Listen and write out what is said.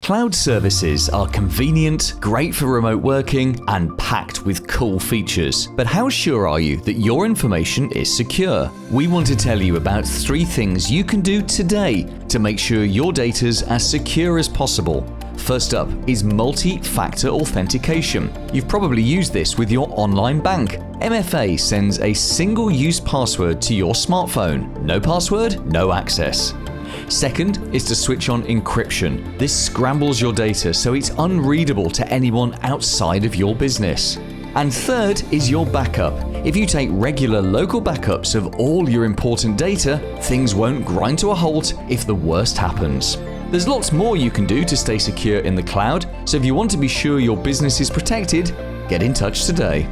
Cloud services are convenient, great for remote working, and packed with cool features. But how sure are you that your information is secure? We want to tell you about 3 things you can do today to make sure your data's as secure as possible. First up is multi-factor authentication. You've probably used this with your online bank. MFA sends a single-use password to your smartphone. No password, no access. Second is to switch on encryption. This scrambles your data so it's unreadable to anyone outside of your business. And third is your backup. If you take regular local backups of all your important data, things won't grind to a halt if the worst happens. There's lots more you can do to stay secure in the cloud, so if you want to be sure your business is protected, get in touch today.